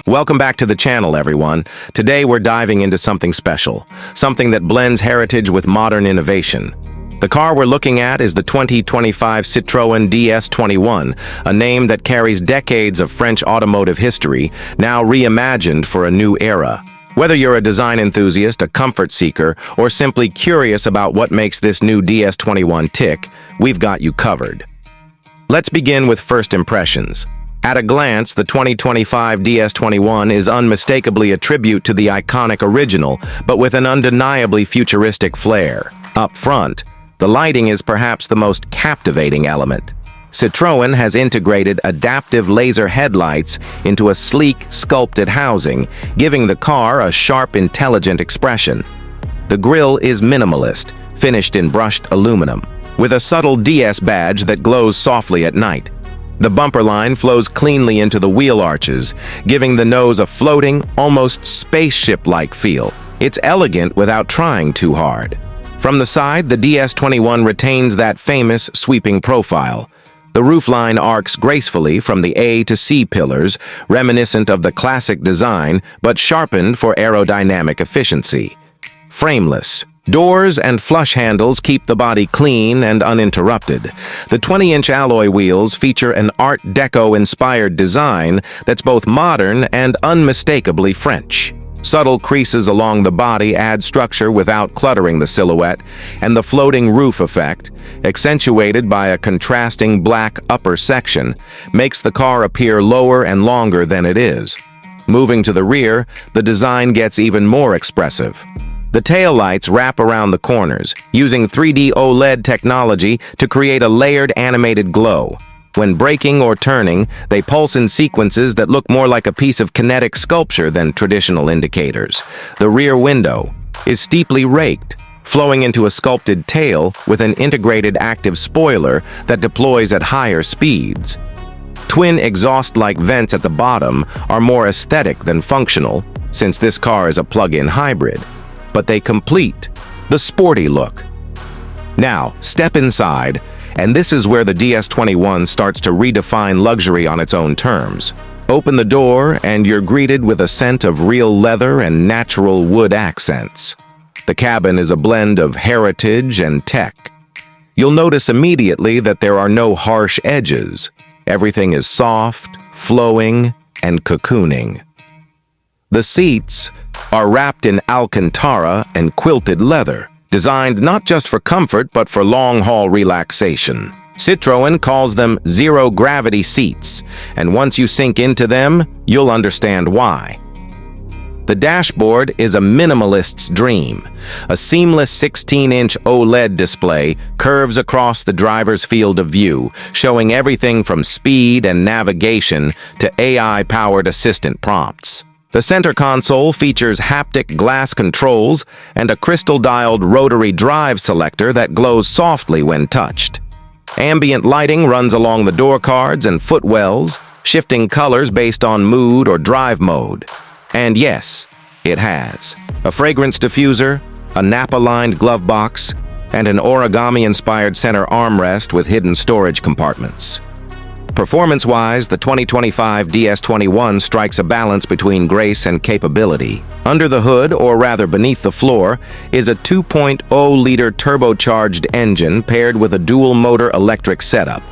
Welcome back to the channel, everyone. Today we're diving into something special, something that blends heritage with modern innovation. The car we're looking at is the 2025 Citroën DS21, a name that carries decades of French automotive history, now reimagined for a new era. Whether you're a design enthusiast, a comfort seeker, or simply curious about what makes this new DS21 tick, we've got you covered. Let's begin with first impressions. At a glance, the 2025 DS21 is unmistakably a tribute to the iconic original, but with an undeniably futuristic flair. Up front, the lighting is perhaps the most captivating element. Citroën has integrated adaptive laser headlights into a sleek, sculpted housing, giving the car a sharp, intelligent expression. The grille is minimalist, finished in brushed aluminum, with a subtle DS badge that glows softly at night. The bumper line flows cleanly into the wheel arches, giving the nose a floating, almost spaceship-like feel. It's elegant without trying too hard. From the side, the DS21 retains that famous sweeping profile. The roofline arcs gracefully from the A to C pillars, reminiscent of the classic design, but sharpened for aerodynamic efficiency. Frameless, doors and flush handles keep the body clean and uninterrupted. The 20-inch alloy wheels feature an Art Deco-inspired design that's both modern and unmistakably French. Subtle creases along the body add structure without cluttering the silhouette, and the floating roof effect, accentuated by a contrasting black upper section, makes the car appear lower and longer than it is. Moving to the rear, the design gets even more expressive. The taillights wrap around the corners, using 3D OLED technology to create a layered animated glow. When braking or turning, they pulse in sequences that look more like a piece of kinetic sculpture than traditional indicators. The rear window is steeply raked, flowing into a sculpted tail with an integrated active spoiler that deploys at higher speeds. Twin exhaust-like vents at the bottom are more aesthetic than functional, since this car is a plug-in hybrid, but they complete the sporty look. Now, step inside, and this is where the DS21 starts to redefine luxury on its own terms. Open the door, and you're greeted with a scent of real leather and natural wood accents. The cabin is a blend of heritage and tech. You'll notice immediately that there are no harsh edges. Everything is soft, flowing, and cocooning. The seats are wrapped in Alcantara and quilted leather, designed not just for comfort but for long-haul relaxation. Citroën calls them zero-gravity seats, and once you sink into them, you'll understand why. The dashboard is a minimalist's dream. A seamless 16-inch OLED display curves across the driver's field of view, showing everything from speed and navigation to AI-powered assistant prompts. The center console features haptic glass controls and a crystal-dialed rotary drive selector that glows softly when touched. Ambient lighting runs along the door cards and footwells, shifting colors based on mood or drive mode. And yes, it has a fragrance diffuser, a Napa-lined glove box, and an origami-inspired center armrest with hidden storage compartments. Performance-wise, the 2025 DS21 strikes a balance between grace and capability. Under the hood, or rather beneath the floor, is a 2.0-liter turbocharged engine paired with a dual-motor electric setup.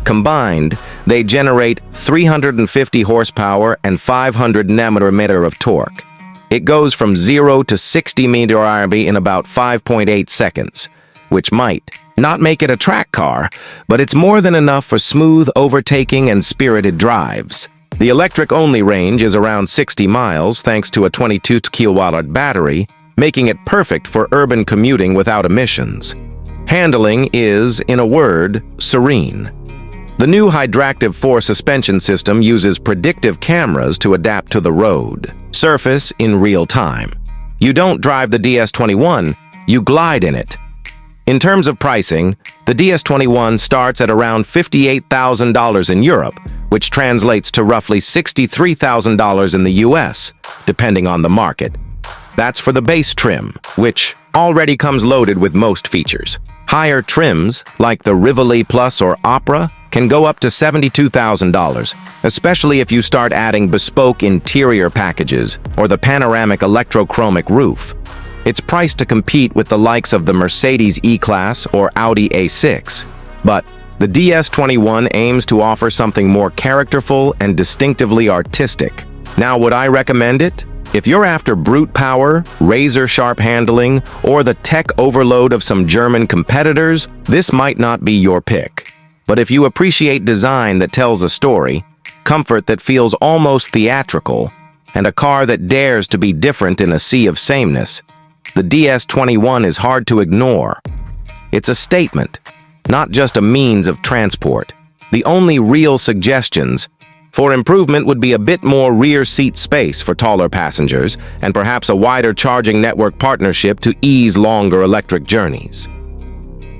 Combined, they generate 350 horsepower and 500 Nm of torque. It goes from 0 to 60 mph in about 5.8 seconds, which might not make it a track car, but it's more than enough for smooth overtaking and spirited drives. The electric-only range is around 60 miles thanks to a 22 kWh battery, making it perfect for urban commuting without emissions. Handling is, in a word, serene. The new Hydractive 4 suspension system uses predictive cameras to adapt to the road surface in real time. You don't drive the DS21, you glide in it. In terms of pricing, the DS21 starts at around $58,000 in Europe, which translates to roughly $63,000 in the US, depending on the market. That's for the base trim, which already comes loaded with most features. Higher trims, like the Rivoli Plus or Opera, can go up to $72,000, especially if you start adding bespoke interior packages or the panoramic electrochromic roof. It's priced to compete with the likes of the Mercedes E-Class or Audi A6. But the DS21 aims to offer something more characterful and distinctively artistic. Now, would I recommend it? If you're after brute power, razor-sharp handling, or the tech overload of some German competitors, this might not be your pick. But if you appreciate design that tells a story, comfort that feels almost theatrical, and a car that dares to be different in a sea of sameness, the DS21 is hard to ignore. It's a statement, not just a means of transport. The only real suggestions for improvement would be a bit more rear seat space for taller passengers and perhaps a wider charging network partnership to ease longer electric journeys.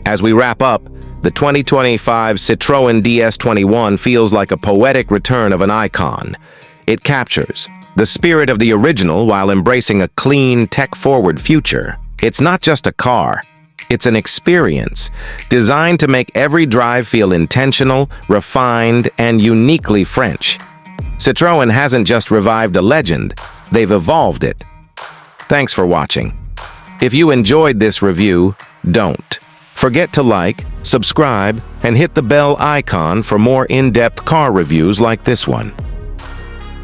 As we wrap up, the 2025 Citroën DS21 feels like a poetic return of an icon. It captures the spirit of the original while embracing a clean, tech-forward future. It's not just a car. It's an experience designed to make every drive feel intentional, refined, and uniquely French. Citroën hasn't just revived a legend, they've evolved it. Thanks for watching. If you enjoyed this review, don't forget to like, subscribe, and hit the bell icon for more in-depth car reviews like this one.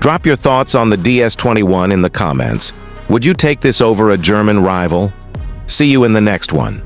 Drop your thoughts on the DS21 in the comments. Would you take this over a German rival? See you in the next one.